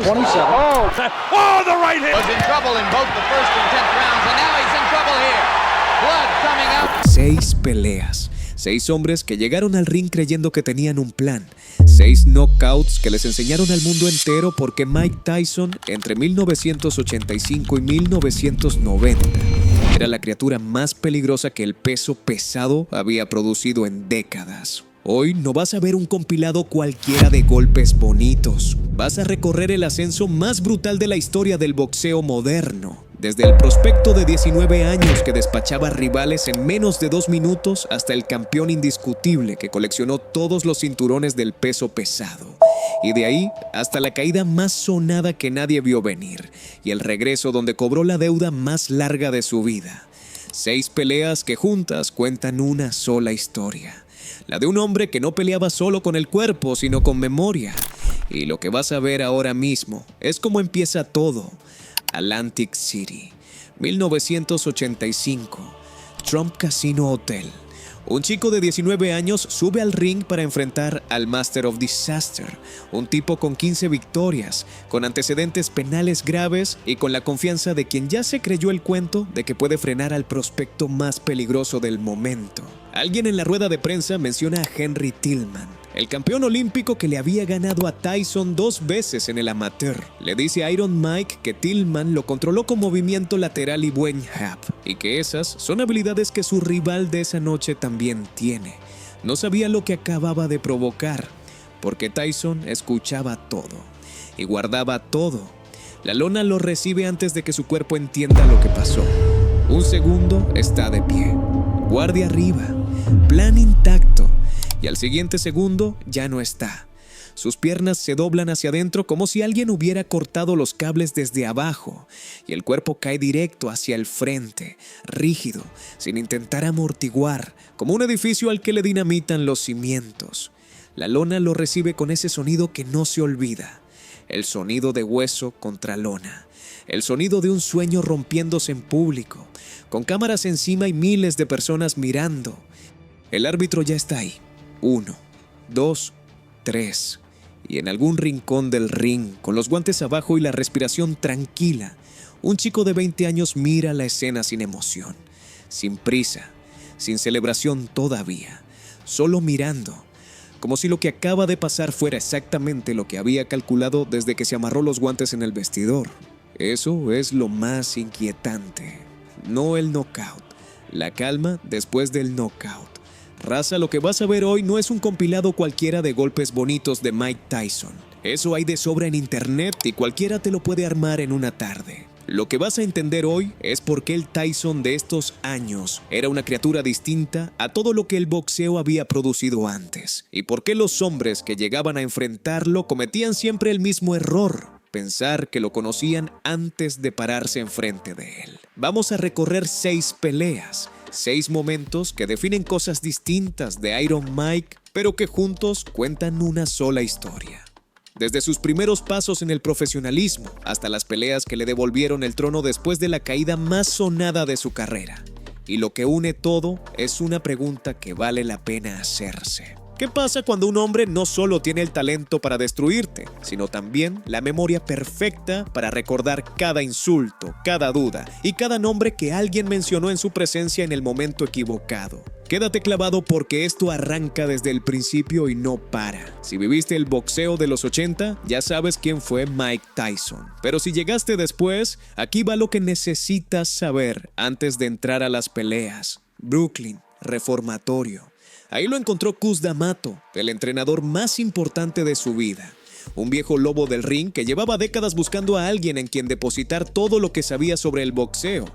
Oh, the right hand! Was in trouble in both the first and 10th rounds, and now he's in trouble here. Blood coming out. 6 peleas. 6 hombres que llegaron al ring creyendo que tenían un plan. 6 knockouts que les enseñaron al mundo entero porque Mike Tyson, entre 1985 y 1990, era la criatura más peligrosa que el peso pesado había producido en décadas. Hoy no vas a ver un compilado cualquiera de golpes bonitos. Vas a recorrer el ascenso más brutal de la historia del boxeo moderno. Desde el prospecto de 19 años que despachaba rivales en menos de 2 minutos hasta el campeón indiscutible que coleccionó todos los cinturones del peso pesado. Y de ahí hasta la caída más sonada que nadie vio venir y el regreso donde cobró la deuda más larga de su vida. 6 peleas que juntas cuentan una sola historia. La de un hombre que no peleaba solo con el cuerpo, sino con memoria. Y lo que vas a ver ahora mismo es cómo empieza todo. Atlantic City, 1985, Trump Casino Hotel. Un chico de 19 años sube al ring para enfrentar al Master of Disaster, un tipo con 15 victorias, con antecedentes penales graves y con la confianza de quien ya se creyó el cuento de que puede frenar al prospecto más peligroso del momento. Alguien en la rueda de prensa menciona a Henry Tillman, el campeón olímpico que le había ganado a Tyson 2 veces en el amateur. Le dice a Iron Mike que Tillman lo controló con movimiento lateral y buen jab, y que esas son habilidades que su rival de esa noche también tiene. No sabía lo que acababa de provocar, porque Tyson escuchaba todo y guardaba todo. La lona lo recibe antes de que su cuerpo entienda lo que pasó. Un segundo está de pie, guardia arriba, plan intacto. Y al siguiente segundo ya no está. Sus piernas se doblan hacia adentro como si alguien hubiera cortado los cables desde abajo y el cuerpo cae directo hacia el frente, rígido, sin intentar amortiguar, como un edificio al que le dinamitan los cimientos. La lona lo recibe con ese sonido que no se olvida, el sonido de hueso contra lona, el sonido de un sueño rompiéndose en público, con cámaras encima y miles de personas mirando. El árbitro ya está ahí. 1, 2, 3. Y en algún rincón del ring, con los guantes abajo y la respiración tranquila, un chico de 20 años mira la escena sin emoción, sin prisa, sin celebración todavía, solo mirando, como si lo que acaba de pasar fuera exactamente lo que había calculado desde que se amarró los guantes en el vestidor. Eso es lo más inquietante, no el knockout, la calma después del knockout. Raza, lo que vas a ver hoy no es un compilado cualquiera de golpes bonitos de Mike Tyson. Eso hay de sobra en internet y cualquiera te lo puede armar en una tarde. Lo que vas a entender hoy es por qué el Tyson de estos años era una criatura distinta a todo lo que el boxeo había producido antes. Y por qué los hombres que llegaban a enfrentarlo cometían siempre el mismo error: pensar que lo conocían antes de pararse enfrente de él. Vamos a recorrer 6 peleas. 6 momentos que definen cosas distintas de Iron Mike, pero que juntos cuentan una sola historia. Desde sus primeros pasos en el profesionalismo hasta las peleas que le devolvieron el trono después de la caída más sonada de su carrera. Y lo que une todo es una pregunta que vale la pena hacerse. ¿Qué pasa cuando un hombre no solo tiene el talento para destruirte, sino también la memoria perfecta para recordar cada insulto, cada duda y cada nombre que alguien mencionó en su presencia en el momento equivocado? Quédate clavado porque esto arranca desde el principio y no para. Si viviste el boxeo de los 80, ya sabes quién fue Mike Tyson. Pero si llegaste después, aquí va lo que necesitas saber antes de entrar a las peleas. Brooklyn, reformatorio. Ahí lo encontró Cus D'Amato, el entrenador más importante de su vida. Un viejo lobo del ring que llevaba décadas buscando a alguien en quien depositar todo lo que sabía sobre el boxeo.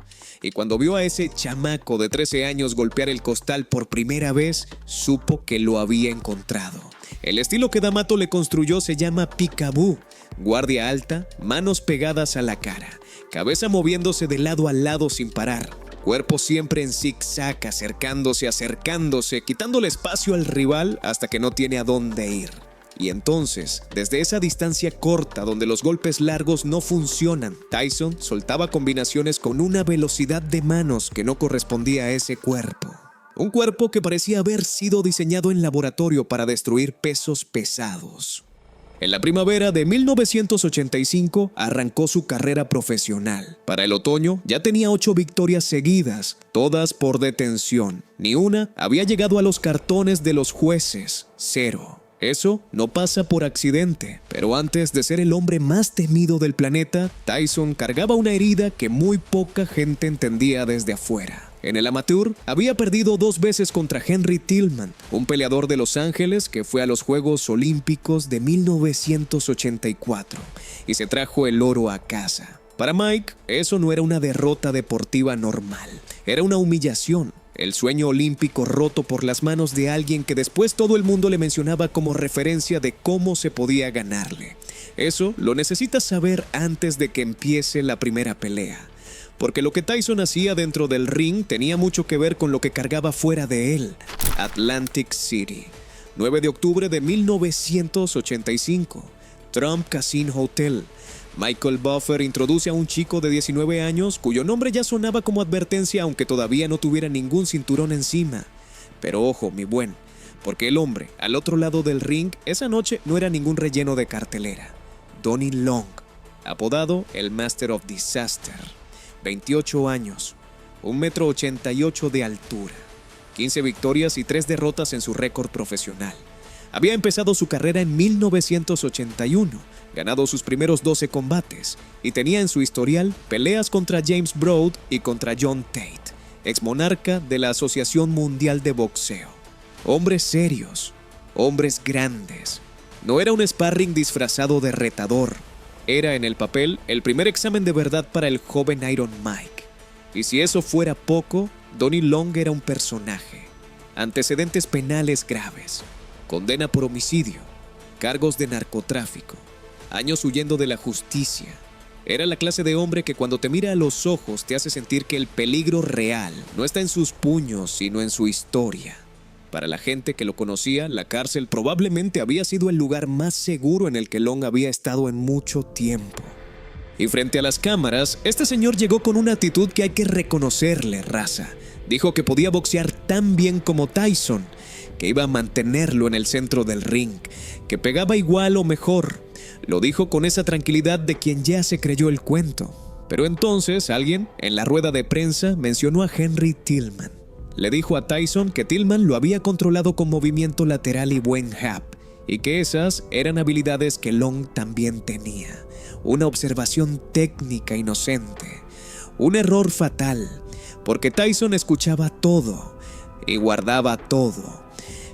Y cuando vio a ese chamaco de 13 años golpear el costal por primera vez, supo que lo había encontrado. El estilo que D'Amato le construyó se llama Peekaboo. Guardia alta, manos pegadas a la cara, cabeza moviéndose de lado a lado sin parar. Cuerpo siempre en zigzag, acercándose, quitándole espacio al rival hasta que no tiene a dónde ir. Y entonces, desde esa distancia corta donde los golpes largos no funcionan, Tyson soltaba combinaciones con una velocidad de manos que no correspondía a ese cuerpo. Un cuerpo que parecía haber sido diseñado en laboratorio para destruir pesos pesados. En la primavera de 1985 arrancó su carrera profesional. Para el otoño ya tenía 8 victorias seguidas, todas por detención. Ni una había llegado a los cartones de los jueces. 0. Eso no pasa por accidente, pero antes de ser el hombre más temido del planeta, Tyson cargaba una herida que muy poca gente entendía desde afuera. En el amateur, había perdido 2 veces contra Henry Tillman, un peleador de Los Ángeles que fue a los Juegos Olímpicos de 1984 y se trajo el oro a casa. Para Mike, eso no era una derrota deportiva normal, era una humillación. El sueño olímpico roto por las manos de alguien que después todo el mundo le mencionaba como referencia de cómo se podía ganarle. Eso lo necesitas saber antes de que empiece la primera pelea. Porque lo que Tyson hacía dentro del ring tenía mucho que ver con lo que cargaba fuera de él. Atlantic City, 9 de octubre de 1985, Trump Casino Hotel. Michael Buffer introduce a un chico de 19 años cuyo nombre ya sonaba como advertencia aunque todavía no tuviera ningún cinturón encima. Pero ojo, mi buen, porque el hombre al otro lado del ring esa noche no era ningún relleno de cartelera. Donnie Long, apodado el Master of Disaster. 28 años, 1,88 m de altura, 15 victorias y 3 derrotas en su récord profesional. Había empezado su carrera en 1981, ganado sus primeros 12 combates y tenía en su historial peleas contra James Broad y contra John Tate, ex monarca de la Asociación Mundial de Boxeo. Hombres serios, hombres grandes. No era un sparring disfrazado de retador. Era en el papel el primer examen de verdad para el joven Iron Mike. Y si eso fuera poco, Donnie Long era un personaje. Antecedentes penales graves, condena por homicidio, cargos de narcotráfico, años huyendo de la justicia. Era la clase de hombre que cuando te mira a los ojos te hace sentir que el peligro real no está en sus puños, sino en su historia. Para la gente que lo conocía, la cárcel probablemente había sido el lugar más seguro en el que Long había estado en mucho tiempo. Y frente a las cámaras, este señor llegó con una actitud que hay que reconocerle, raza. Dijo que podía boxear tan bien como Tyson, que iba a mantenerlo en el centro del ring, que pegaba igual o mejor. Lo dijo con esa tranquilidad de quien ya se creyó el cuento. Pero entonces alguien, en la rueda de prensa, mencionó a Henry Tillman. Le dijo a Tyson que Tillman lo había controlado con movimiento lateral y buen jab, y que esas eran habilidades que Long también tenía. Una observación técnica inocente. Un error fatal, porque Tyson escuchaba todo y guardaba todo.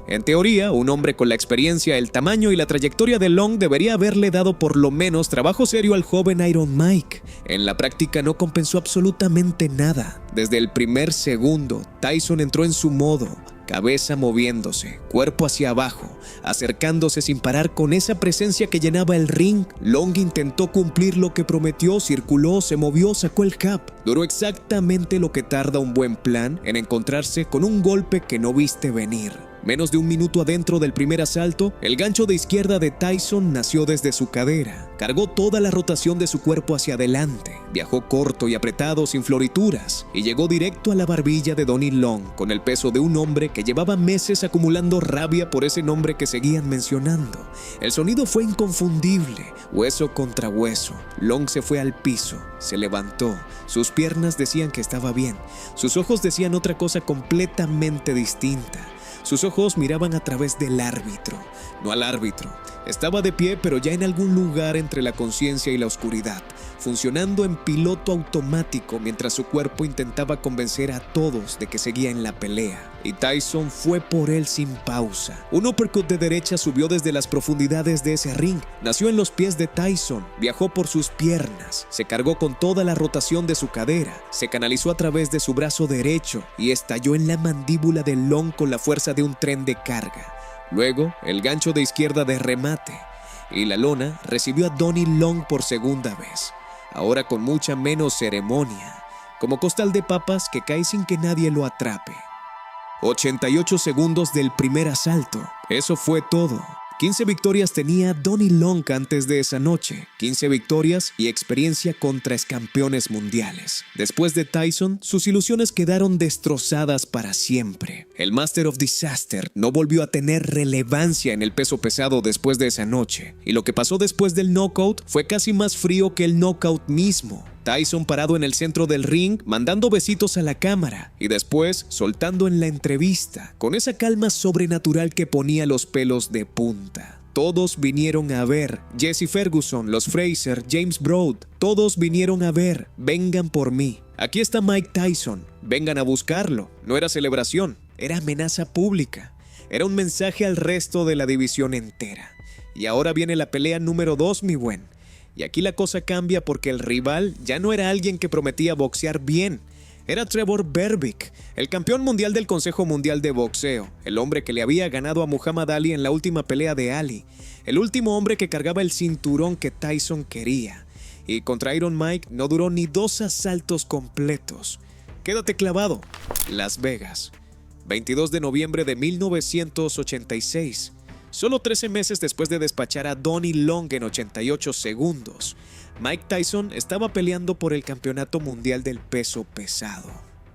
En teoría, un hombre con la experiencia, el tamaño y la trayectoria de Long debería haberle dado por lo menos trabajo serio al joven Iron Mike. En la práctica no compensó absolutamente nada. Desde el primer segundo, Tyson entró en su modo, cabeza moviéndose, cuerpo hacia abajo, acercándose sin parar con esa presencia que llenaba el ring. Long intentó cumplir lo que prometió, circuló, se movió, sacó el jab. Duró exactamente lo que tarda un buen plan en encontrarse con un golpe que no viste venir. Menos de un minuto adentro del primer asalto, el gancho de izquierda de Tyson nació desde su cadera. Cargó toda la rotación de su cuerpo hacia adelante, viajó corto y apretado sin florituras y llegó directo a la barbilla de Donnie Long con el peso de un hombre que llevaba meses acumulando rabia por ese nombre que seguían mencionando. El sonido fue inconfundible, hueso contra hueso. Long se fue al piso, se levantó, sus piernas decían que estaba bien, sus ojos decían otra cosa completamente distinta. Sus ojos miraban a través del árbitro, no al árbitro. Estaba de pie, pero ya en algún lugar entre la conciencia y la oscuridad, funcionando en piloto automático mientras su cuerpo intentaba convencer a todos de que seguía en la pelea. Y Tyson fue por él sin pausa. Un uppercut de derecha subió desde las profundidades de ese ring. Nació en los pies de Tyson, viajó por sus piernas, se cargó con toda la rotación de su cadera, se canalizó a través de su brazo derecho y estalló en la mandíbula de Long con la fuerza de un tren de carga. Luego, el gancho de izquierda de remate, y la lona recibió a Donnie Long por segunda vez, ahora con mucha menos ceremonia, como costal de papas que cae sin que nadie lo atrape. 88 segundos del primer asalto, eso fue todo. 15 victorias tenía Donnie Long antes de esa noche, 15 victorias y experiencia contra excampeones mundiales. Después de Tyson, sus ilusiones quedaron destrozadas para siempre. El Master of Disaster no volvió a tener relevancia en el peso pesado después de esa noche, y lo que pasó después del knockout fue casi más frío que el knockout mismo. Tyson parado en el centro del ring, mandando besitos a la cámara y después soltando en la entrevista, con esa calma sobrenatural que ponía los pelos de punta. Todos vinieron a ver, Jesse Ferguson, los Fraser, James Broad, todos vinieron a ver, vengan por mí. Aquí está Mike Tyson, vengan a buscarlo. No era celebración, era amenaza pública. Era un mensaje al resto de la división entera. Y ahora viene la pelea número 2, mi buen. Y aquí la cosa cambia porque el rival ya no era alguien que prometía boxear bien. Era Trevor Berbick, el campeón mundial del Consejo Mundial de Boxeo, el hombre que le había ganado a Muhammad Ali en la última pelea de Ali, el último hombre que cargaba el cinturón que Tyson quería. Y contra Iron Mike no duró ni 2 asaltos completos. Quédate clavado. Las Vegas, 22 de noviembre de 1986. Solo 13 meses después de despachar a Donnie Long en 88 segundos, Mike Tyson estaba peleando por el campeonato mundial del peso pesado.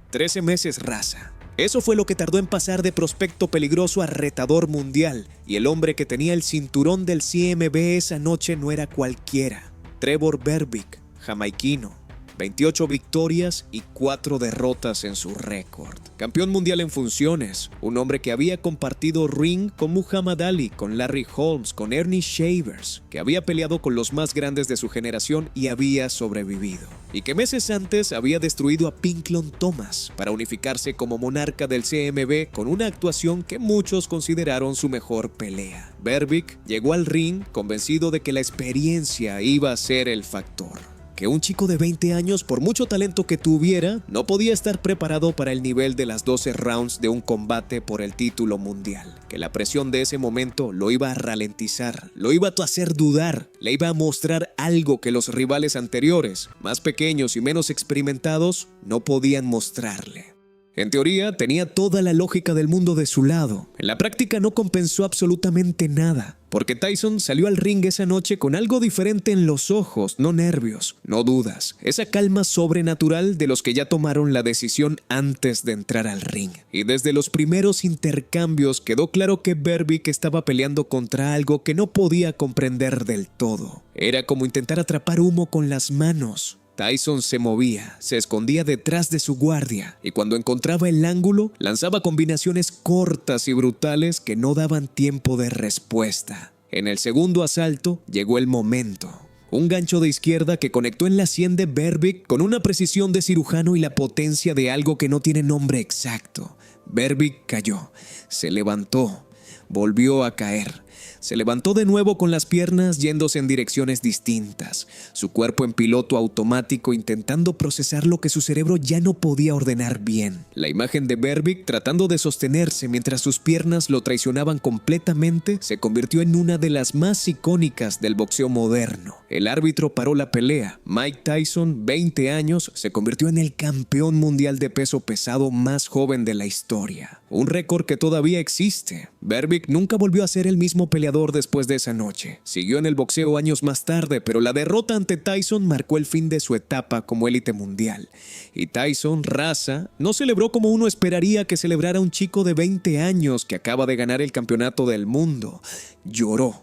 13 meses, raza. Eso fue lo que tardó en pasar de prospecto peligroso a retador mundial, y el hombre que tenía el cinturón del CMB esa noche no era cualquiera. Trevor Berbick, jamaiquino. 28 victorias y 4 derrotas en su récord. Campeón mundial en funciones, un hombre que había compartido ring con Muhammad Ali, con Larry Holmes, con Ernie Shavers, que había peleado con los más grandes de su generación y había sobrevivido. Y que meses antes había destruido a Pinklon Thomas para unificarse como monarca del CMB con una actuación que muchos consideraron su mejor pelea. Berbick llegó al ring convencido de que la experiencia iba a ser el factor. Que un chico de 20 años, por mucho talento que tuviera, no podía estar preparado para el nivel de las 12 rounds de un combate por el título mundial. Que la presión de ese momento lo iba a ralentizar, lo iba a hacer dudar, le iba a mostrar algo que los rivales anteriores, más pequeños y menos experimentados, no podían mostrarle. En teoría, tenía toda la lógica del mundo de su lado. En la práctica no compensó absolutamente nada, porque Tyson salió al ring esa noche con algo diferente en los ojos, no nervios, no dudas. Esa calma sobrenatural de los que ya tomaron la decisión antes de entrar al ring. Y desde los primeros intercambios quedó claro que Berbick estaba peleando contra algo que no podía comprender del todo. Era como intentar atrapar humo con las manos. Tyson se movía, se escondía detrás de su guardia y cuando encontraba el ángulo, lanzaba combinaciones cortas y brutales que no daban tiempo de respuesta. En el segundo asalto llegó el momento. Un gancho de izquierda que conectó en la sien de Berbick con una precisión de cirujano y la potencia de algo que no tiene nombre exacto. Berbick cayó, se levantó, volvió a caer. Se levantó de nuevo con las piernas yéndose en direcciones distintas, su cuerpo en piloto automático intentando procesar lo que su cerebro ya no podía ordenar bien. La imagen de Berbick tratando de sostenerse mientras sus piernas lo traicionaban completamente se convirtió en una de las más icónicas del boxeo moderno. El árbitro paró la pelea. Mike Tyson, 20 años, se convirtió en el campeón mundial de peso pesado más joven de la historia. Un récord que todavía existe. Berbick nunca volvió a ser el mismo peleador después de esa noche. Siguió en el boxeo años más tarde, pero la derrota ante Tyson marcó el fin de su etapa como élite mundial. Y Tyson, raza, no celebró como uno esperaría que celebrara un chico de 20 años que acaba de ganar el campeonato del mundo. Lloró.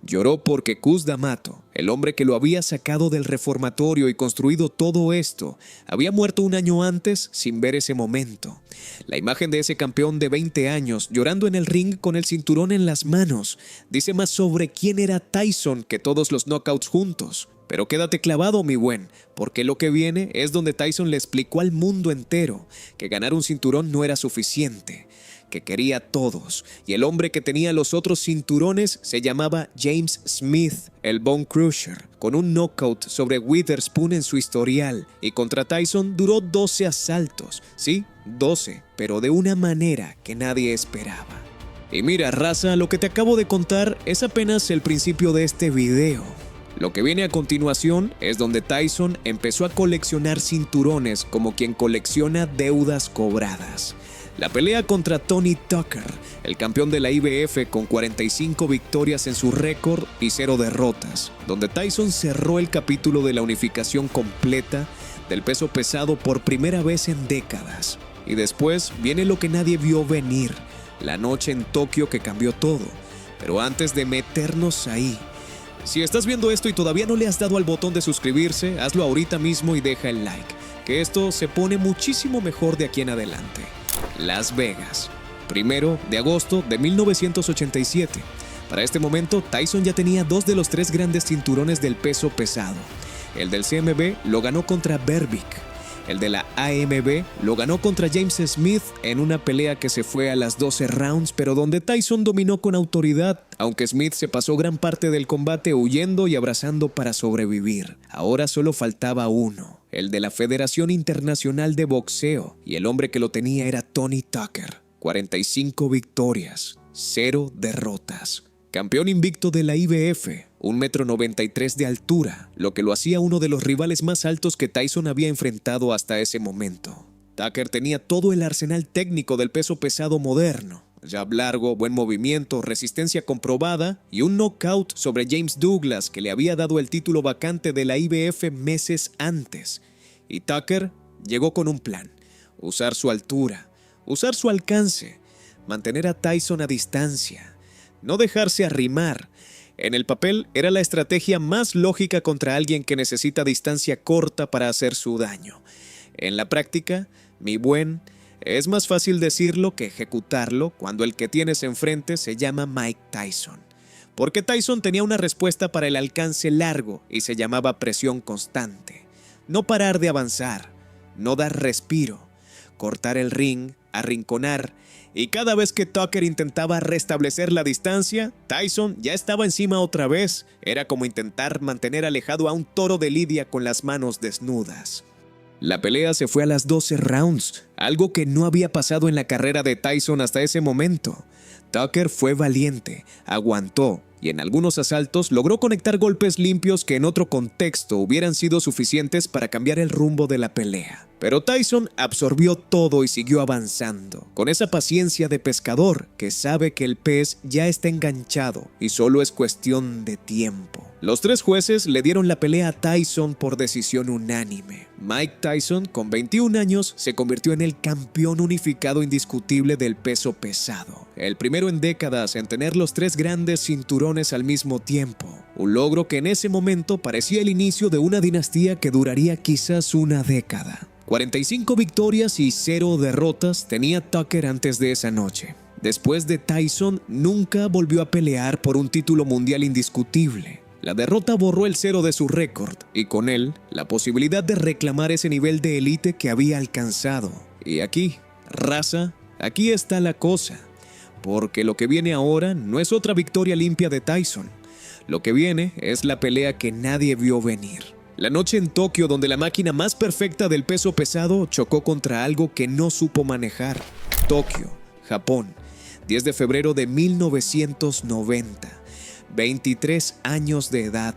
Lloró porque Cus D'Amato, el hombre que lo había sacado del reformatorio y construido todo esto, había muerto un año antes sin ver ese momento. La imagen de ese campeón de 20 años llorando en el ring con el cinturón en las manos dice más sobre quién era Tyson que todos los knockouts juntos. Pero quédate clavado, mi buen, porque lo que viene es donde Tyson le explicó al mundo entero que ganar un cinturón no era suficiente, que quería a todos, y el hombre que tenía los otros cinturones se llamaba James Smith, el Bone Crusher, con un knockout sobre Witherspoon en su historial, y contra Tyson duró 12 asaltos, sí, 12, pero de una manera que nadie esperaba. Y mira, raza, lo que te acabo de contar es apenas el principio de este video. Lo que viene a continuación es donde Tyson empezó a coleccionar cinturones como quien colecciona deudas cobradas. La pelea contra Tony Tucker, el campeón de la IBF con 45 victorias en su récord y 0 derrotas, donde Tyson cerró el capítulo de la unificación completa del peso pesado por primera vez en décadas. Y después viene lo que nadie vio venir, la noche en Tokio que cambió todo. Pero antes de meternos ahí, si estás viendo esto y todavía no le has dado al botón de suscribirse, hazlo ahorita mismo y deja el like, que esto se pone muchísimo mejor de aquí en adelante. Las Vegas, 1 de agosto de 1987. Para este momento, Tyson ya tenía 2 de los 3 grandes cinturones del peso pesado. El del CMB lo ganó contra Berbick. El de la AMB lo ganó contra James Smith en una pelea que se fue a las 12 rounds, pero donde Tyson dominó con autoridad, aunque Smith se pasó gran parte del combate huyendo y abrazando para sobrevivir. Ahora solo faltaba uno, el de la Federación Internacional de Boxeo, y el hombre que lo tenía era Tony Tucker. 45 victorias, 0 derrotas. Campeón invicto de la IBF, 1,93 m de altura, lo que lo hacía uno de los rivales más altos que Tyson había enfrentado hasta ese momento. Tucker tenía todo el arsenal técnico del peso pesado moderno: jab largo, buen movimiento, resistencia comprobada y un knockout sobre James Douglas que le había dado el título vacante de la IBF meses antes. Y Tucker llegó con un plan: usar su altura, usar su alcance, mantener a Tyson a distancia, no dejarse arrimar. En el papel era la estrategia más lógica contra alguien que necesita distancia corta para hacer su daño. En la práctica, mi buen, es más fácil decirlo que ejecutarlo cuando el que tienes enfrente se llama Mike Tyson. Porque Tyson tenía una respuesta para el alcance largo y se llamaba presión constante. No parar de avanzar, no dar respiro, cortar el ring, arrinconar. Y cada vez que Tucker intentaba restablecer la distancia, Tyson ya estaba encima otra vez. Era como intentar mantener alejado a un toro de lidia con las manos desnudas. La pelea se fue a las 12 rounds, algo que no había pasado en la carrera de Tyson hasta ese momento. Tucker fue valiente, aguantó y en algunos asaltos logró conectar golpes limpios que en otro contexto hubieran sido suficientes para cambiar el rumbo de la pelea. Pero Tyson absorbió todo y siguió avanzando, con esa paciencia de pescador que sabe que el pez ya está enganchado y solo es cuestión de tiempo. Los 3 jueces le dieron la pelea a Tyson por decisión unánime. Mike Tyson, con 21 años, se convirtió en el campeón unificado indiscutible del peso pesado. El primero en décadas en tener los 3 grandes cinturones al mismo tiempo. Un logro que en ese momento parecía el inicio de una dinastía que duraría quizás una década. 45 victorias y 0 derrotas tenía Tucker antes de esa noche. Después de Tyson, nunca volvió a pelear por un título mundial indiscutible. La derrota borró el 0 de su récord y con él la posibilidad de reclamar ese nivel de élite que había alcanzado. Y aquí, raza, aquí está la cosa. Porque lo que viene ahora no es otra victoria limpia de Tyson. Lo que viene es la pelea que nadie vio venir. La noche en Tokio donde la máquina más perfecta del peso pesado chocó contra algo que no supo manejar. Tokio, Japón, 10 de febrero de 1990. 23 años de edad,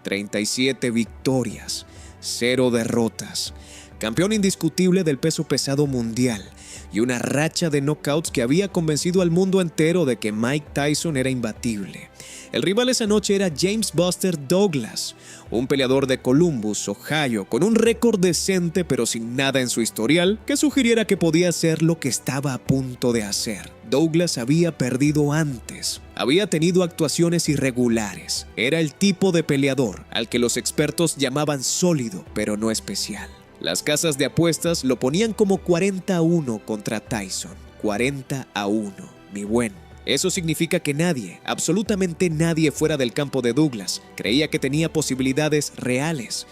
37 victorias, 0 derrotas. Campeón indiscutible del peso pesado mundial y una racha de knockouts que había convencido al mundo entero de que Mike Tyson era imbatible. El rival esa noche era James Buster Douglas, un peleador de Columbus, Ohio, con un récord decente pero sin nada en su historial que sugiriera que podía hacer lo que estaba a punto de hacer. Douglas había perdido antes, había tenido actuaciones irregulares, era el tipo de peleador al que los expertos llamaban sólido pero no especial. Las casas de apuestas lo ponían como 40-1 contra Tyson, 40-1, mi buen. Eso significa que nadie, absolutamente nadie fuera del campo de Douglas, creía que tenía posibilidades reales.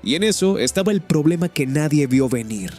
Y en eso estaba el problema que nadie vio venir.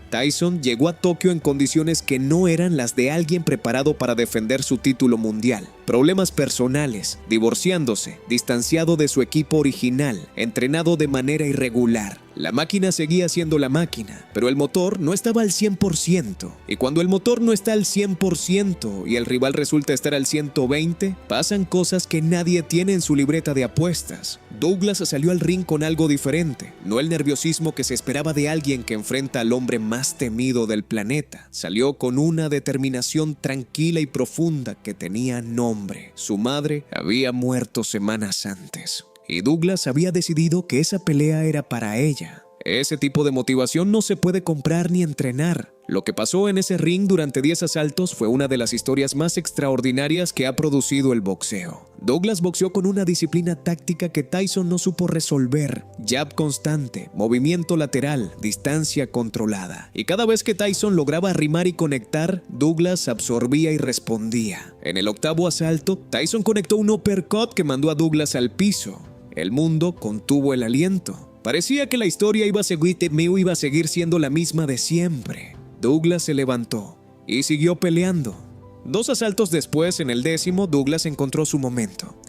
Tyson llegó a Tokio en condiciones que no eran las de alguien preparado para defender su título mundial. problemas personales, divorciándose, distanciado de su equipo original, entrenado de manera irregular. La máquina seguía siendo la máquina, pero el motor no estaba al 100%. Y cuando el motor no está al 100% y el rival resulta estar al 120%, pasan cosas que nadie tiene en su libreta de apuestas. Douglas salió al ring con algo diferente, no el nerviosismo que se esperaba de alguien que enfrenta al hombre más temido del planeta. Salió con una determinación tranquila y profunda que tenía nombre. Su madre había muerto semanas antes. Y Douglas había decidido que esa pelea era para ella. Ese tipo de motivación no se puede comprar ni entrenar. Lo que pasó en ese ring durante 10 asaltos fue una de las historias más extraordinarias que ha producido el boxeo. Douglas boxeó con una disciplina táctica que Tyson no supo resolver. Jab constante, movimiento lateral, distancia controlada. Y cada vez que Tyson lograba arrimar y conectar, Douglas absorbía y respondía. En el 8º asalto, Tyson conectó un uppercut que mandó a Douglas al piso. El mundo contuvo el aliento. Parecía que la historia iba a seguir siendo la misma de siempre. Douglas se levantó y siguió peleando. 2 asaltos después, en el 10º, Douglas encontró su momento.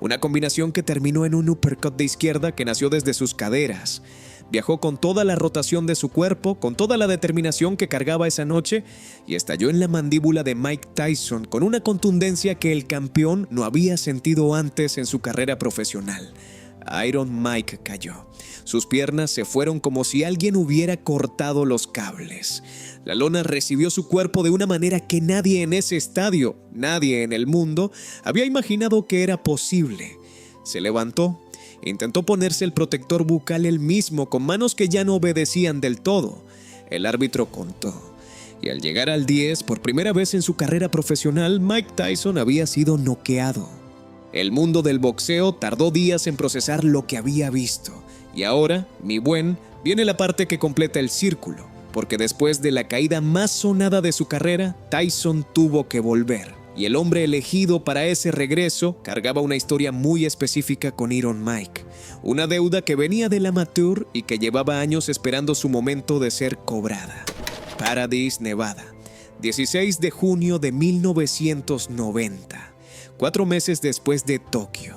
Una combinación que terminó en un uppercut de izquierda que nació desde sus caderas. Viajó con toda la rotación de su cuerpo, con toda la determinación que cargaba esa noche y estalló en la mandíbula de Mike Tyson con una contundencia que el campeón no había sentido antes en su carrera profesional. Iron Mike cayó. Sus piernas se fueron como si alguien hubiera cortado los cables. La lona recibió su cuerpo de una manera que nadie en ese estadio, nadie en el mundo, había imaginado que era posible. Se levantó, intentó ponerse el protector bucal él mismo con manos que ya no obedecían del todo. El árbitro contó. Y al llegar al 10, por primera vez en su carrera profesional, Mike Tyson había sido noqueado. El mundo del boxeo tardó días en procesar lo que había visto. Y ahora, mi buen, viene la parte que completa el círculo, porque después de la caída más sonada de su carrera, Tyson tuvo que volver. Y el hombre elegido para ese regreso cargaba una historia muy específica con Iron Mike. Una deuda que venía del amateur y que llevaba años esperando su momento de ser cobrada. Paradise, Nevada, 16 de junio de 1990. 4 meses después de Tokio.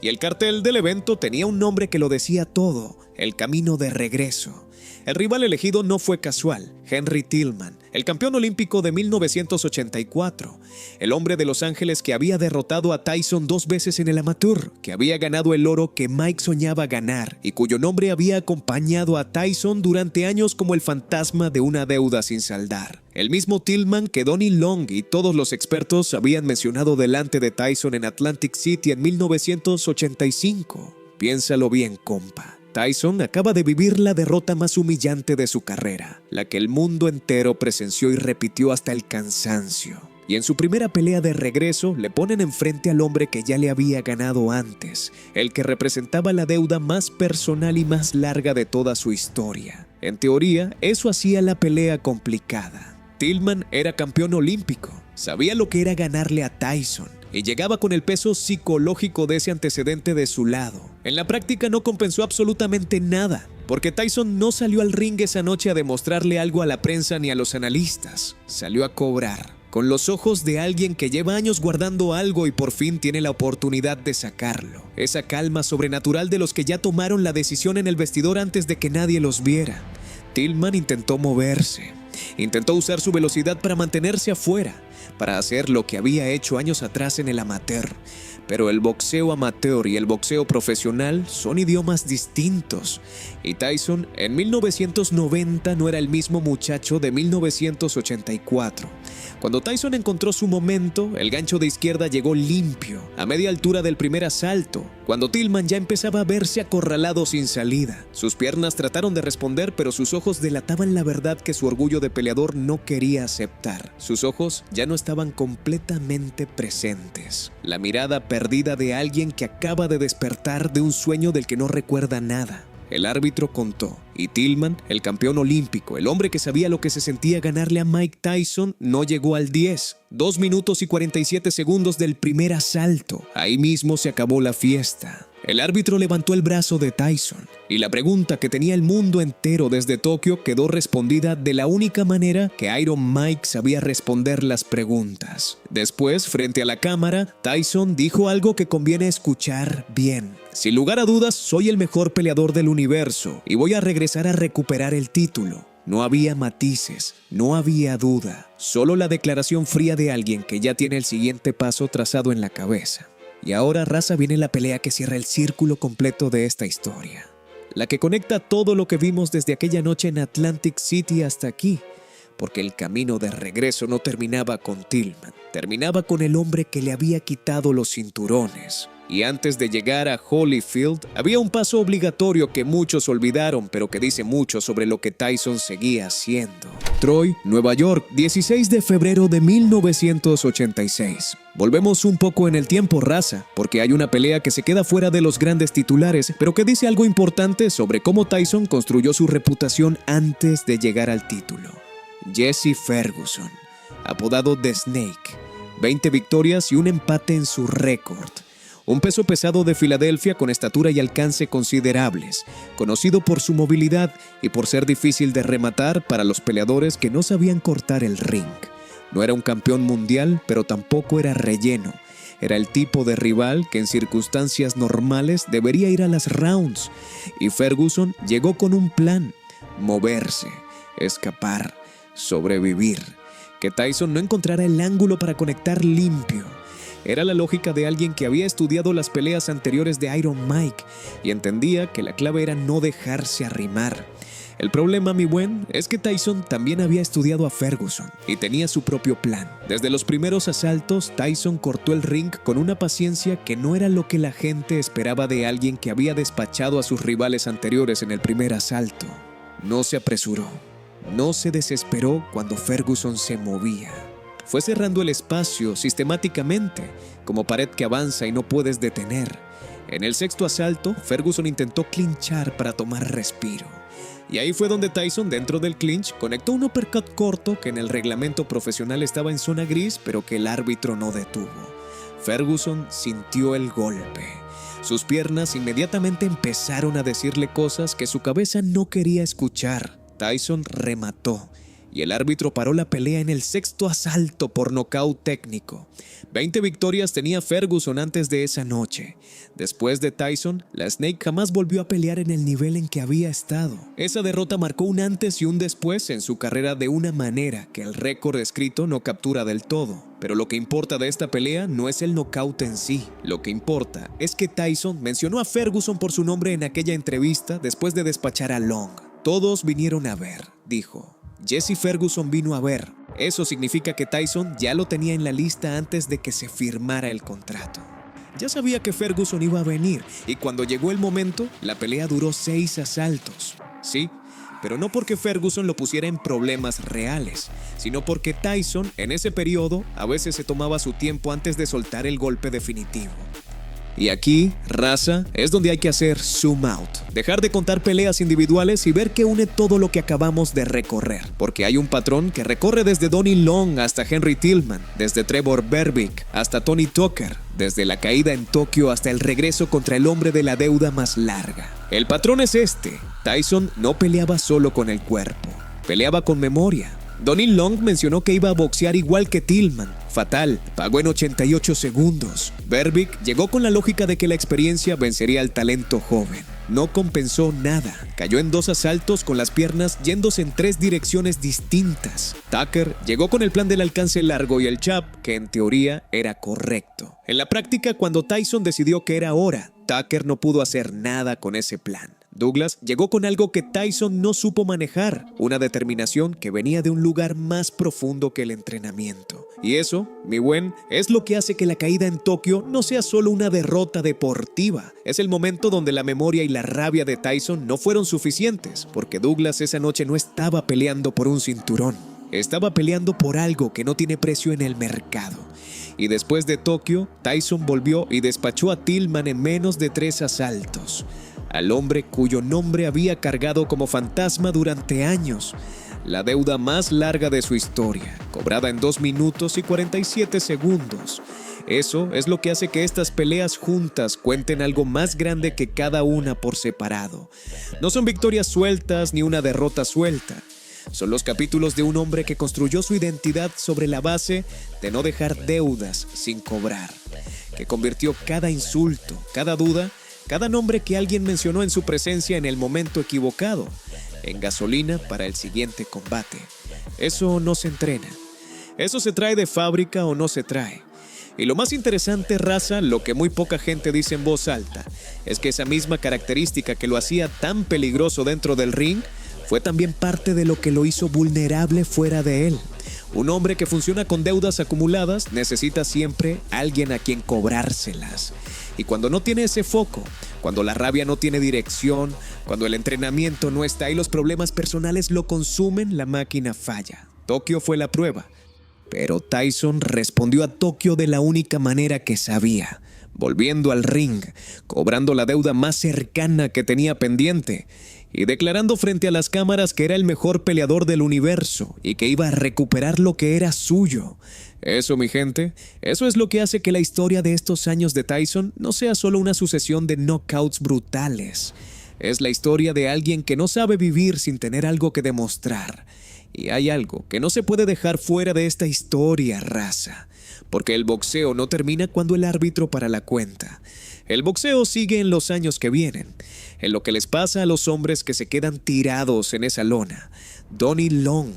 Y el cartel del evento tenía un nombre que lo decía todo: el camino de regreso. El rival elegido no fue casual: Henry Tillman, el campeón olímpico de 1984, el hombre de Los Ángeles que había derrotado a Tyson 2 veces en el amateur, que había ganado el oro que Mike soñaba ganar y cuyo nombre había acompañado a Tyson durante años como el fantasma de una deuda sin saldar. El mismo Tillman que Donnie Long y todos los expertos habían mencionado delante de Tyson en Atlantic City en 1985. Piénsalo bien, compa. Tyson acaba de vivir la derrota más humillante de su carrera, la que el mundo entero presenció y repitió hasta el cansancio. Y en su primera pelea de regreso le ponen enfrente al hombre que ya le había ganado antes, el que representaba la deuda más personal y más larga de toda su historia. En teoría, eso hacía la pelea complicada. Tillman era campeón olímpico, sabía lo que era ganarle a Tyson y llegaba con el peso psicológico de ese antecedente de su lado. En la práctica no compensó absolutamente nada, porque Tyson no salió al ring esa noche a demostrarle algo a la prensa ni a los analistas. Salió a cobrar, con los ojos de alguien que lleva años guardando algo y por fin tiene la oportunidad de sacarlo. Esa calma sobrenatural de los que ya tomaron la decisión en el vestidor antes de que nadie los viera. Tillman intentó moverse. Intentó usar su velocidad para mantenerse afuera, para hacer lo que había hecho años atrás en el amateur. Pero el boxeo amateur y el boxeo profesional son idiomas distintos. Y Tyson en 1990 no era el mismo muchacho de 1984. Cuando Tyson encontró su momento, el gancho de izquierda llegó limpio, a media altura del primer asalto, cuando Tillman ya empezaba a verse acorralado sin salida. Sus piernas trataron de responder, pero sus ojos delataban la verdad que su orgullo de peleador no quería aceptar. Sus ojos ya no estaban completamente presentes. La mirada perdida de alguien que acaba de despertar de un sueño del que no recuerda nada. El árbitro contó, y Tillman, el campeón olímpico, el hombre que sabía lo que se sentía ganarle a Mike Tyson, no llegó al 10. 2 minutos y 47 segundos del primer asalto. Ahí mismo se acabó la fiesta. El árbitro levantó el brazo de Tyson y la pregunta que tenía el mundo entero desde Tokio quedó respondida de la única manera que Iron Mike sabía responder las preguntas. Después, frente a la cámara, Tyson dijo algo que conviene escuchar bien. Sin lugar a dudas, soy el mejor peleador del universo y voy a regresar a recuperar el título. No había matices, no había duda, solo la declaración fría de alguien que ya tiene el siguiente paso trazado en la cabeza. Y ahora, raza, viene la pelea que cierra el círculo completo de esta historia. La que conecta todo lo que vimos desde aquella noche en Atlantic City hasta aquí. Porque el camino de regreso no terminaba con Tillman. Terminaba con el hombre que le había quitado los cinturones. Y antes de llegar a Holyfield, había un paso obligatorio que muchos olvidaron, pero que dice mucho sobre lo que Tyson seguía haciendo. Troy, Nueva York, 16 de febrero de 1986. Volvemos un poco en el tiempo, raza, porque hay una pelea que se queda fuera de los grandes titulares, pero que dice algo importante sobre cómo Tyson construyó su reputación antes de llegar al título. Jesse Ferguson, apodado The Snake, 20 victorias y un empate en su récord. Un peso pesado de Filadelfia con estatura y alcance considerables, conocido por su movilidad y por ser difícil de rematar para los peleadores que no sabían cortar el ring. No era un campeón mundial, pero tampoco era relleno. Era el tipo de rival que en circunstancias normales debería ir a las rounds. Y Ferguson llegó con un plan: moverse, escapar, sobrevivir. Que Tyson no encontrara el ángulo para conectar limpio. Era la lógica de alguien que había estudiado las peleas anteriores de Iron Mike y entendía que la clave era no dejarse arrimar. El problema, mi buen, es que Tyson también había estudiado a Ferguson y tenía su propio plan. Desde los primeros asaltos, Tyson cortó el ring con una paciencia que no era lo que la gente esperaba de alguien que había despachado a sus rivales anteriores en el primer asalto. No se apresuró, no se desesperó cuando Ferguson se movía. Fue cerrando el espacio sistemáticamente, como pared que avanza y no puedes detener. En el sexto asalto, Ferguson intentó clinchar para tomar respiro. Y ahí fue donde Tyson, dentro del clinch, conectó un uppercut corto que en el reglamento profesional estaba en zona gris, pero que el árbitro no detuvo. Ferguson sintió el golpe. Sus piernas inmediatamente empezaron a decirle cosas que su cabeza no quería escuchar. Tyson remató. Y el árbitro paró la pelea en el sexto asalto por nocaut técnico. 20 victorias tenía Ferguson antes de esa noche. Después de Tyson, la Snake jamás volvió a pelear en el nivel en que había estado. Esa derrota marcó un antes y un después en su carrera de una manera que el récord escrito no captura del todo. Pero lo que importa de esta pelea no es el nocaut en sí. Lo que importa es que Tyson mencionó a Ferguson por su nombre en aquella entrevista después de despachar a Long. Todos vinieron a ver, dijo. Jesse Ferguson vino a ver. Eso significa que Tyson ya lo tenía en la lista antes de que se firmara el contrato. Ya sabía que Ferguson iba a venir y cuando llegó el momento, la pelea duró 6 asaltos. Sí, pero no porque Ferguson lo pusiera en problemas reales, sino porque Tyson en ese periodo a veces se tomaba su tiempo antes de soltar el golpe definitivo. Y aquí, raza, es donde hay que hacer zoom out. Dejar de contar peleas individuales y ver qué une todo lo que acabamos de recorrer. Porque hay un patrón que recorre desde Donnie Long hasta Henry Tillman, desde Trevor Berbick hasta Tony Tucker, desde la caída en Tokio hasta el regreso contra el hombre de la deuda más larga. El patrón es este. Tyson no peleaba solo con el cuerpo, peleaba con memoria. Donnie Long mencionó que iba a boxear igual que Tillman. Fatal, pagó en 88 segundos. Berbick llegó con la lógica de que la experiencia vencería al talento joven. No compensó nada. Cayó en 2 asaltos con las piernas yéndose en 3 direcciones distintas. Tucker llegó con el plan del alcance largo y el jab, que en teoría era correcto. En la práctica, cuando Tyson decidió que era hora, Tucker no pudo hacer nada con ese plan. Douglas llegó con algo que Tyson no supo manejar, una determinación que venía de un lugar más profundo que el entrenamiento. Y eso, mi buen, es lo que hace que la caída en Tokio no sea solo una derrota deportiva. Es el momento donde la memoria y la rabia de Tyson no fueron suficientes, porque Douglas esa noche no estaba peleando por un cinturón. Estaba peleando por algo que no tiene precio en el mercado. Y después de Tokio, Tyson volvió y despachó a Tillman en menos de 3 asaltos. Al hombre cuyo nombre había cargado como fantasma durante años. La deuda más larga de su historia, cobrada en 2 minutos y 47 segundos. Eso es lo que hace que estas peleas juntas cuenten algo más grande que cada una por separado. No son victorias sueltas ni una derrota suelta. Son los capítulos de un hombre que construyó su identidad sobre la base de no dejar deudas sin cobrar, que convirtió cada insulto, cada duda, cada nombre que alguien mencionó en su presencia en el momento equivocado, en gasolina para el siguiente combate. Eso no se entrena. Eso se trae de fábrica o no se trae. Y lo más interesante, raza, lo que muy poca gente dice en voz alta, es que esa misma característica que lo hacía tan peligroso dentro del ring fue también parte de lo que lo hizo vulnerable fuera de él. Un hombre que funciona con deudas acumuladas necesita siempre alguien a quien cobrárselas. Y cuando no tiene ese foco, cuando la rabia no tiene dirección, cuando el entrenamiento no está y los problemas personales lo consumen, la máquina falla. Tokio fue la prueba. Pero Tyson respondió a Tokio de la única manera que sabía, volviendo al ring, cobrando la deuda más cercana que tenía pendiente y declarando frente a las cámaras que era el mejor peleador del universo y que iba a recuperar lo que era suyo. Eso, mi gente, eso es lo que hace que la historia de estos años de Tyson no sea solo una sucesión de knockouts brutales. Es la historia de alguien que no sabe vivir sin tener algo que demostrar. Y hay algo que no se puede dejar fuera de esta historia, raza. Porque el boxeo no termina cuando el árbitro para la cuenta. El boxeo sigue en los años que vienen, en lo que les pasa a los hombres que se quedan tirados en esa lona. Donnie Long,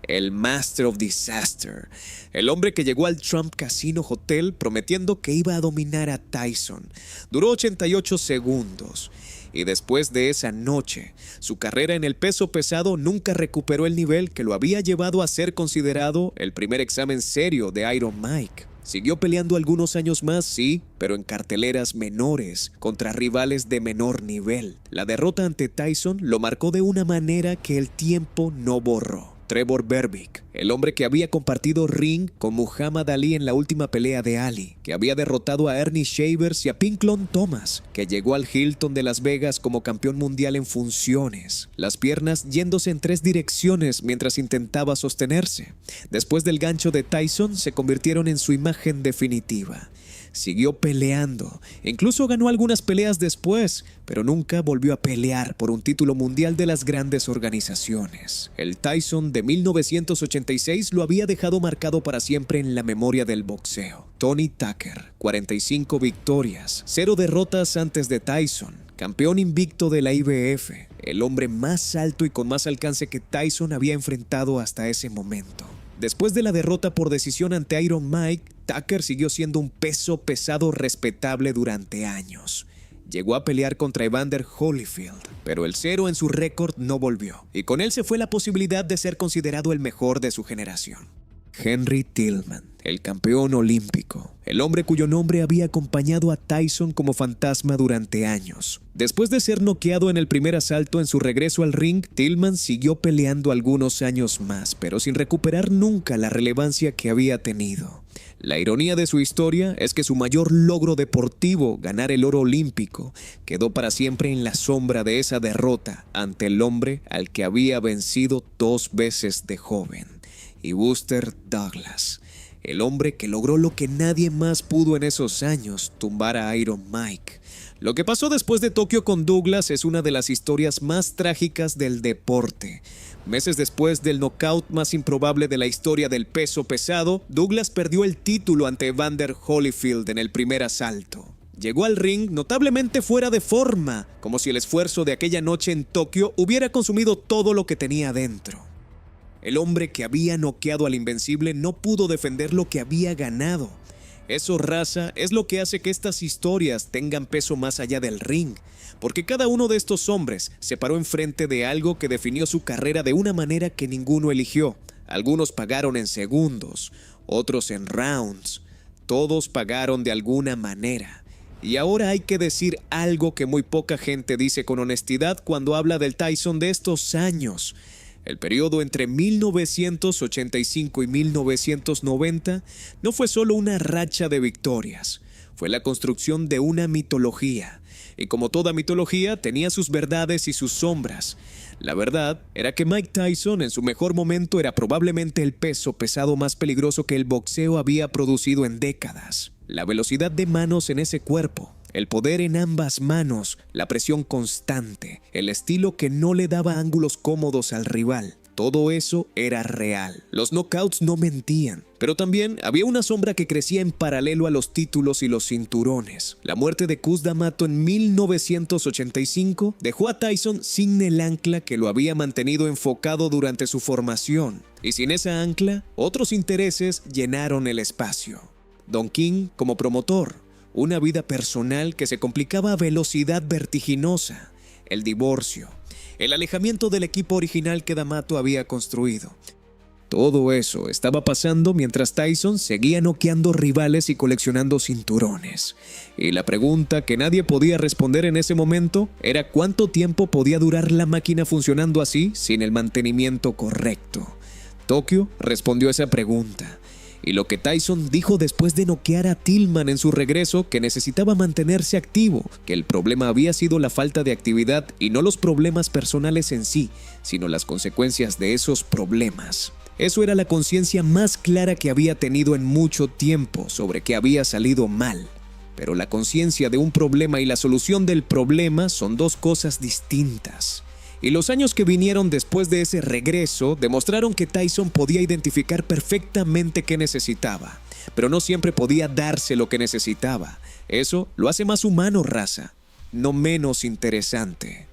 el Master of Disaster, el hombre que llegó al Trump Casino Hotel prometiendo que iba a dominar a Tyson. Duró 88 segundos. Y después de esa noche, su carrera en el peso pesado nunca recuperó el nivel que lo había llevado a ser considerado el primer examen serio de Iron Mike. Siguió peleando algunos años más, sí, pero en carteleras menores, contra rivales de menor nivel. La derrota ante Tyson lo marcó de una manera que el tiempo no borró. Trevor Berbick, el hombre que había compartido ring con Muhammad Ali en la última pelea de Ali, que había derrotado a Ernie Shavers y a Pinklon Thomas, que llegó al Hilton de Las Vegas como campeón mundial en funciones, las piernas yéndose en 3 direcciones mientras intentaba sostenerse. Después del gancho de Tyson, se convirtieron en su imagen definitiva. Siguió peleando, incluso ganó algunas peleas después, pero nunca volvió a pelear por un título mundial de las grandes organizaciones. El Tyson de 1986 lo había dejado marcado para siempre en la memoria del boxeo. Tony Tucker, 45 victorias, 0 derrotas antes de Tyson, campeón invicto de la IBF, el hombre más alto y con más alcance que Tyson había enfrentado hasta ese momento. Después de la derrota por decisión ante Iron Mike, Tucker siguió siendo un peso pesado respetable durante años. Llegó a pelear contra Evander Holyfield, pero el 0 en su récord no volvió, y con él se fue la posibilidad de ser considerado el mejor de su generación. Henry Tillman, el campeón olímpico, el hombre cuyo nombre había acompañado a Tyson como fantasma durante años. Después de ser noqueado en el primer asalto en su regreso al ring, Tillman siguió peleando algunos años más, pero sin recuperar nunca la relevancia que había tenido. La ironía de su historia es que su mayor logro deportivo, ganar el oro olímpico, quedó para siempre en la sombra de esa derrota ante el hombre al que había vencido 2 veces de joven. Y Buster Douglas, el hombre que logró lo que nadie más pudo en esos años, tumbar a Iron Mike. Lo que pasó después de Tokio con Douglas es una de las historias más trágicas del deporte. Meses después del knockout más improbable de la historia del peso pesado, Douglas perdió el título ante Evander Holyfield en el primer asalto. Llegó al ring notablemente fuera de forma, como si el esfuerzo de aquella noche en Tokio hubiera consumido todo lo que tenía dentro. El hombre que había noqueado al Invencible no pudo defender lo que había ganado. Eso, raza, es lo que hace que estas historias tengan peso más allá del ring, porque cada uno de estos hombres se paró enfrente de algo que definió su carrera de una manera que ninguno eligió. Algunos pagaron en segundos, otros en rounds. Todos pagaron de alguna manera. Y ahora hay que decir algo que muy poca gente dice con honestidad cuando habla del Tyson de estos años. El periodo entre 1985 y 1990 no fue solo una racha de victorias, fue la construcción de una mitología. Y como toda mitología, tenía sus verdades y sus sombras. La verdad era que Mike Tyson en su mejor momento era probablemente el peso pesado más peligroso que el boxeo había producido en décadas. La velocidad de manos en ese cuerpo, el poder en ambas manos, la presión constante, el estilo que no le daba ángulos cómodos al rival. Todo eso era real. Los knockouts no mentían, pero también había una sombra que crecía en paralelo a los títulos y los cinturones. La muerte de Cus D'Amato en 1985 dejó a Tyson sin el ancla que lo había mantenido enfocado durante su formación. Y sin esa ancla, otros intereses llenaron el espacio. Don King como promotor, una vida personal que se complicaba a velocidad vertiginosa, el divorcio, el alejamiento del equipo original que D'Amato había construido. Todo eso estaba pasando mientras Tyson seguía noqueando rivales y coleccionando cinturones. Y la pregunta que nadie podía responder en ese momento era cuánto tiempo podía durar la máquina funcionando así sin el mantenimiento correcto. Tokio respondió esa pregunta. Y lo que Tyson dijo después de noquear a Tillman en su regreso, que necesitaba mantenerse activo, que el problema había sido la falta de actividad y no los problemas personales en sí, sino las consecuencias de esos problemas. Eso era la conciencia más clara que había tenido en mucho tiempo sobre que había salido mal. Pero la conciencia de un problema y la solución del problema son dos cosas distintas. Y los años que vinieron después de ese regreso demostraron que Tyson podía identificar perfectamente qué necesitaba, pero no siempre podía darse lo que necesitaba. Eso lo hace más humano, raza, no menos interesante.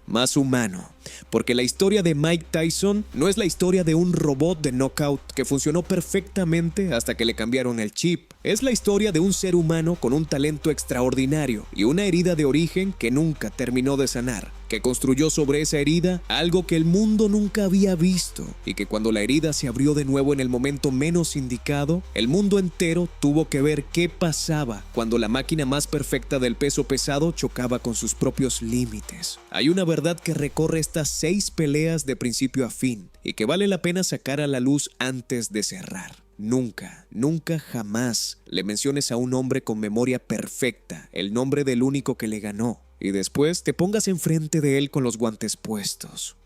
Más humano, porque la historia de Mike Tyson no es la historia de un robot de knockout que funcionó perfectamente hasta que le cambiaron el chip. Es la historia de un ser humano con un talento extraordinario y una herida de origen que nunca terminó de sanar, que construyó sobre esa herida algo que el mundo nunca había visto y que cuando la herida se abrió de nuevo en el momento menos indicado, el mundo entero tuvo que ver qué pasaba cuando la máquina más perfecta del peso pesado chocaba con sus propios límites. Hay una verdad que recorre estas 6 peleas de principio a fin y que vale la pena sacar a la luz antes de cerrar. Nunca, nunca jamás le menciones a un hombre con memoria perfecta el nombre del único que le ganó y después te pongas enfrente de él con los guantes puestos.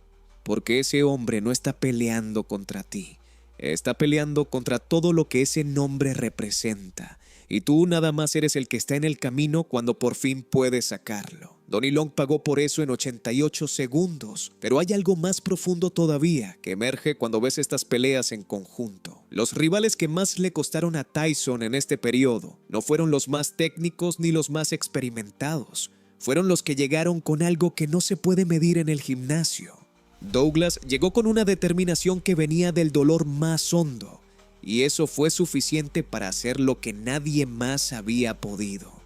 Porque ese hombre no está peleando contra ti, está peleando contra todo lo que ese nombre representa. Y tú nada más eres el que está en el camino cuando por fin puedes sacarlo. Donnie Long pagó por eso en 88 segundos, pero hay algo más profundo todavía que emerge cuando ves estas peleas en conjunto. Los rivales que más le costaron a Tyson en este periodo no fueron los más técnicos ni los más experimentados, fueron los que llegaron con algo que no se puede medir en el gimnasio. Douglas llegó con una determinación que venía del dolor más hondo, y eso fue suficiente para hacer lo que nadie más había podido.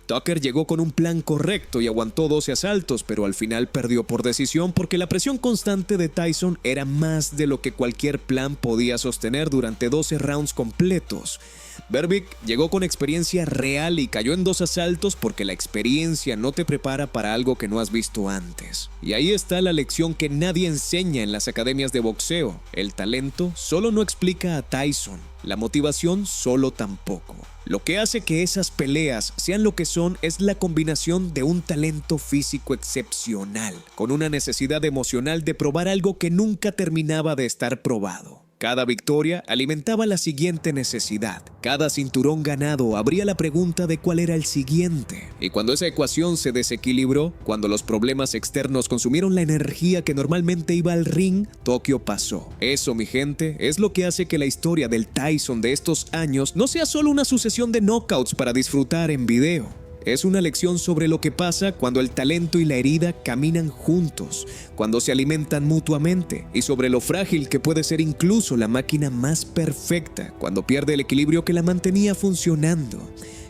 Tucker llegó con un plan correcto y aguantó 12 asaltos, pero al final perdió por decisión porque la presión constante de Tyson era más de lo que cualquier plan podía sostener durante 12 rounds completos. Berbick llegó con experiencia real y cayó en 2 asaltos porque la experiencia no te prepara para algo que no has visto antes. Y ahí está la lección que nadie enseña en las academias de boxeo. El talento solo no explica a Tyson, la motivación solo tampoco. Lo que hace que esas peleas sean lo que son es la combinación de un talento físico excepcional, con una necesidad emocional de probar algo que nunca terminaba de estar probado. Cada victoria alimentaba la siguiente necesidad. Cada cinturón ganado abría la pregunta de cuál era el siguiente. Y cuando esa ecuación se desequilibró, cuando los problemas externos consumieron la energía que normalmente iba al ring, Tokio pasó. Eso, mi gente, es lo que hace que la historia del Tyson de estos años no sea solo una sucesión de knockouts para disfrutar en video. Es una lección sobre lo que pasa cuando el talento y la herida caminan juntos, cuando se alimentan mutuamente, y sobre lo frágil que puede ser incluso la máquina más perfecta cuando pierde el equilibrio que la mantenía funcionando.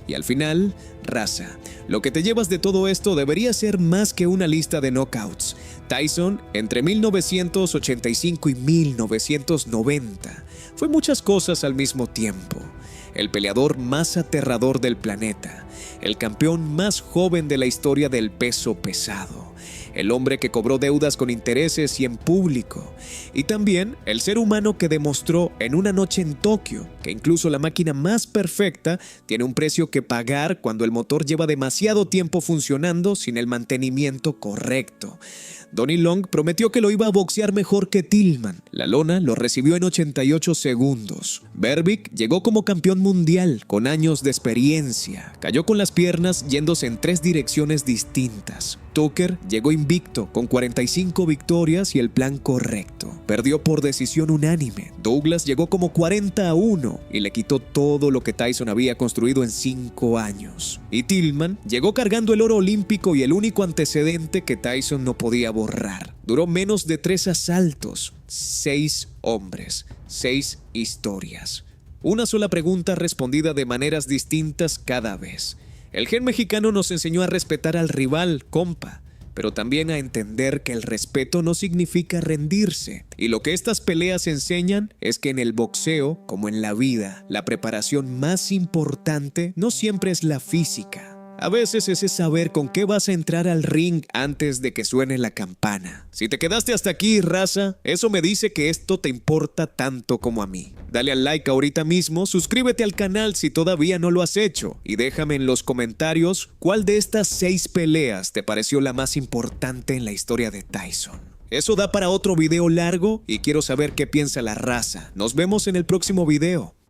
Y al final, raza, lo que te llevas de todo esto debería ser más que una lista de knockouts. Tyson, entre 1985 y 1990, fue muchas cosas al mismo tiempo. El peleador más aterrador del planeta, el campeón más joven de la historia del peso pesado, el hombre que cobró deudas con intereses y en público, y también el ser humano que demostró en una noche en Tokio que incluso la máquina más perfecta tiene un precio que pagar cuando el motor lleva demasiado tiempo funcionando sin el mantenimiento correcto. Donnie Long prometió que lo iba a boxear mejor que Tillman. La lona lo recibió en 88 segundos. Berbick llegó como campeón mundial con años de experiencia. Cayó con las piernas yéndose en 3 direcciones distintas. Tucker llegó invicto con 45 victorias y el plan correcto. Perdió por decisión unánime. Douglas llegó como 40-1 y le quitó todo lo que Tyson había construido en 5 años. Y Tillman llegó cargando el oro olímpico y el único antecedente que Tyson no podía borrar. Duró menos de 3 asaltos, 6 hombres, 6 historias. Una sola pregunta respondida de maneras distintas cada vez. El gen mexicano nos enseñó a respetar al rival, compa, pero también a entender que el respeto no significa rendirse. Y lo que estas peleas enseñan es que en el boxeo, como en la vida, la preparación más importante no siempre es la física. A veces es saber con qué vas a entrar al ring antes de que suene la campana. Si te quedaste hasta aquí, raza, eso me dice que esto te importa tanto como a mí. Dale al like ahorita mismo, suscríbete al canal si todavía no lo has hecho y déjame en los comentarios cuál de estas 6 peleas te pareció la más importante en la historia de Tyson. Eso da para otro video largo y quiero saber qué piensa la raza. Nos vemos en el próximo video.